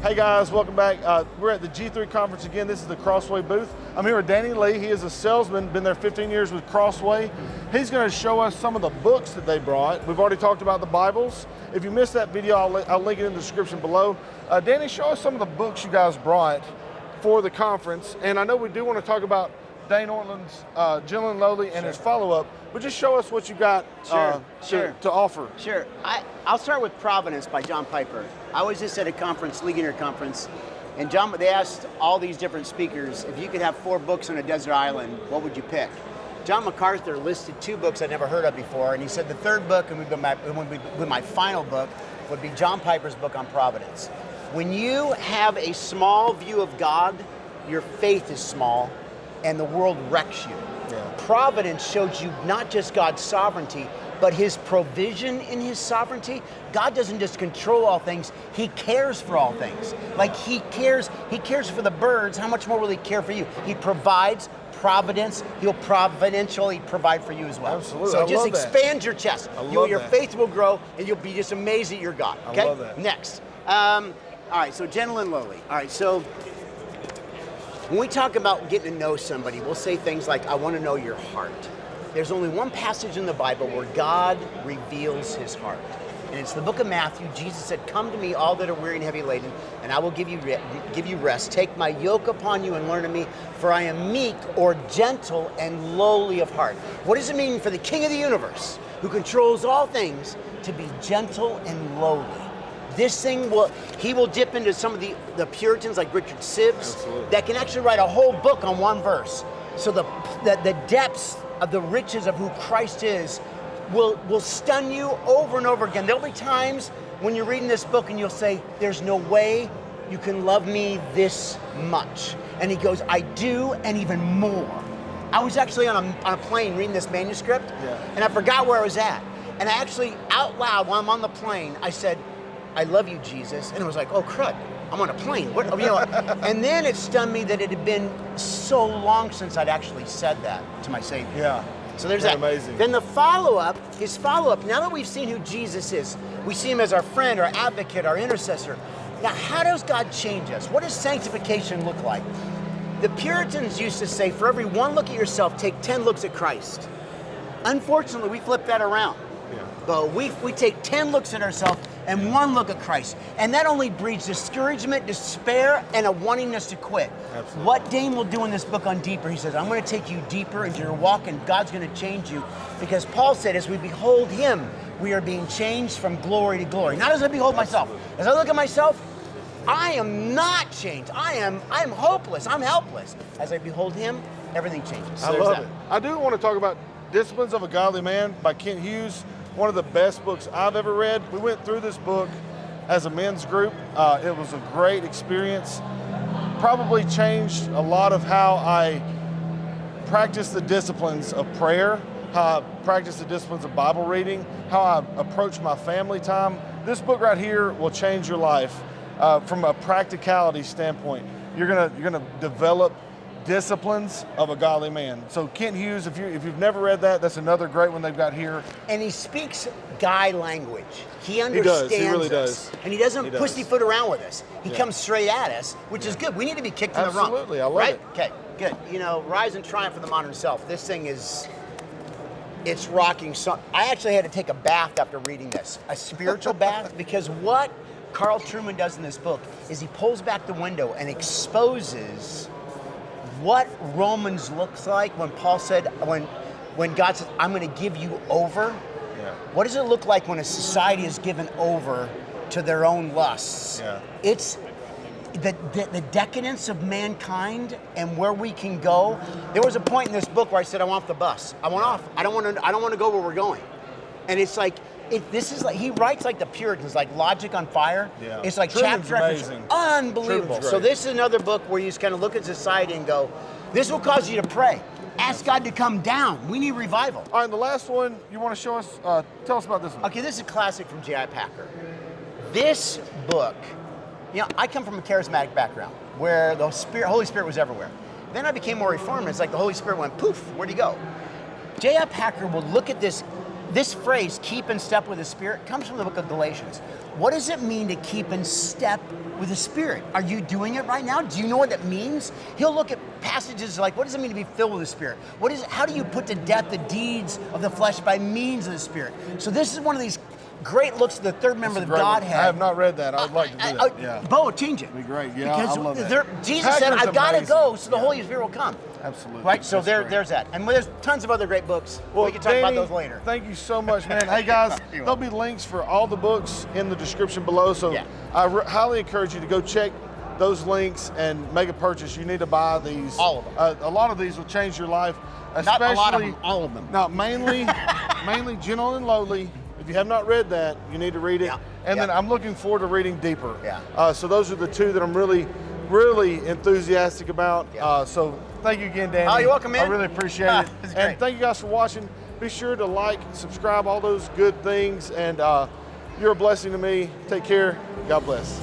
Hey guys, welcome back. We're at the G3 conference again. This is the Crossway booth. I'm here with Danny Lee. He is a salesman, been there 15 years with Crossway. He's going to show us some of the books that they brought. We've already talked about the Bibles. If you missed that video, I'll link it in the description below. Danny, show us some of the books you guys brought for the conference. And I know we do want to talk about Dane Ortland's Gentle and Lowly and his follow-up, but just show us what you got to offer. Sure. I'll start with Providence by John Piper. I was just at a conference, Legionnaire conference, and they asked all these different speakers, if you could have 4 books on a desert island, what would you pick? John MacArthur listed 2 books I'd never heard of before, and he said the third book, and would be my final book, would be John Piper's book on Providence. When you have a small view of God, your faith is small, and the world wrecks you. Yeah. Providence shows you not just God's sovereignty, but his provision in his sovereignty. God doesn't just control all things, he cares for all things. Like he cares for the birds, how much more will he care for you? He provides providence, he'll providentially provide for you as well. Absolutely. So just expand your chest. Your faith will grow and you'll be just amazed at your God. Okay? I love that. Next. All right, so Gentle and Lowly. All right, so when we talk about getting to know somebody, we'll say things like, I want to know your heart. There's only one passage in the Bible where God reveals his heart. And it's the book of Matthew. Jesus said, come to me, all that are weary and heavy laden, and I will give you rest. Take my yoke upon you and learn of me, for I am meek or gentle and lowly of heart. What does it mean for the King of the universe, who controls all things, to be gentle and lowly? This thing he will dip into some of the Puritans like Richard Sibbes that can actually write a whole book on one verse. So the depths of the riches of who Christ is will stun you over and over again. There'll be times when you're reading this book and you'll say, there's no way you can love me this much. And he goes, I do, and even more. I was actually on a plane reading this manuscript, and I forgot where I was at. And I actually, out loud, while I'm on the plane, I said, I love you, Jesus. And it was like, oh, crud, I'm on a plane. What, and then it stunned me that it had been so long since I'd actually said that to my Savior. Yeah. So there's that. Amazing. Then his follow-up, now that we've seen who Jesus is, we see him as our friend, our advocate, our intercessor. Now, how does God change us? What does sanctification look like? The Puritans used to say, for every one look at yourself, take 10 looks at Christ. Unfortunately, we flip that around. Yeah. But we take 10 looks at ourselves and 1 look at Christ. And that only breeds discouragement, despair, and a wantingness to quit. Absolutely. What Dane will do in this book on Deeper, he says, I'm going to take you deeper into your walk, and God's going to change you. Because Paul said, as we behold him, we are being changed from glory to glory. Not as I behold myself. As I look at myself, I am not changed. I am hopeless. I'm helpless. As I behold him, everything changes. So I love it. I do want to talk about Disciplines of a Godly Man by Kent Hughes. One of the best books I've ever read. We went through this book as a men's group. It was a great experience. Probably changed a lot of how I practice the disciplines of prayer, how I practice the disciplines of Bible reading, how I approach my family time. This book right here will change your life from a practicality standpoint. You're gonna develop Disciplines of a Godly Man. So Kent Hughes, if you've never read that, that's another great one they've got here. And he speaks guy language. He understands He really us. does. And he doesn't pussyfoot around with us. He comes straight at us, which is good. We need to be kicked in the rump. Absolutely, I love it. Okay, good. Rise and triumph of the modern self. This thing it's rocking. So I actually had to take a bath after reading this, a spiritual bath, because what Carl Trueman does in this book is he pulls back the window and exposes what Romans looks like when Paul said, when God says, I'm going to give you over. Yeah. What does it look like when a society is given over to their own lusts? Yeah. It's the decadence of mankind and where we can go. There was a point in this book where I said, I want off the bus. I want off. I don't want to go where we're going. And it's like, he writes like the Puritans, like Logic on Fire. Yeah. It's like chapter after unbelievable. So this is another book where you just kind of look at society and go, this will cause you to pray. Ask God to come down. We need revival. All right, the last one you want to show us, tell us about this one. Okay, this is a classic from J.I. Packer. This book, I come from a charismatic background where the Holy Spirit was everywhere. Then I became more reformed. It's like the Holy Spirit went poof, where'd he go? J.I. Packer will look at this This phrase, keep in step with the Spirit, comes from the book of Galatians. What does it mean to keep in step with the Spirit? Are you doing it right now? Do you know what that means? He'll look at passages like, what does it mean to be filled with the Spirit? How do you put to death the deeds of the flesh by means of the Spirit? So this is one of these great looks at the third member of the Godhead. I have not read that. I would like to do that. Yeah. Beau, change it. It'd be great. Yeah, because I love that. Jesus said, I've got to go so the Holy Spirit will come. Absolutely. Right? So there's that. And there's tons of other great books. Well, we can talk about those later. Thank you so much, man. Hey, guys, there'll be links for all the books in the description below. So I highly encourage you to go check those links and make a purchase. You need to buy these. All of them. A lot of these will change your life. Not a lot of them, all of them. No, mainly Gentle and Lowly. If you have not read that, you need to read it. Yeah. And then I'm looking forward to reading Deeper. Yeah. So those are the two that I'm really, really enthusiastic about. Yeah. So thank you again, Danny. Oh, you're welcome, man. I really appreciate it. It's And great. thank you guys for watching. Be sure to like, subscribe, all those good things. And you're a blessing to me. Take care. God bless.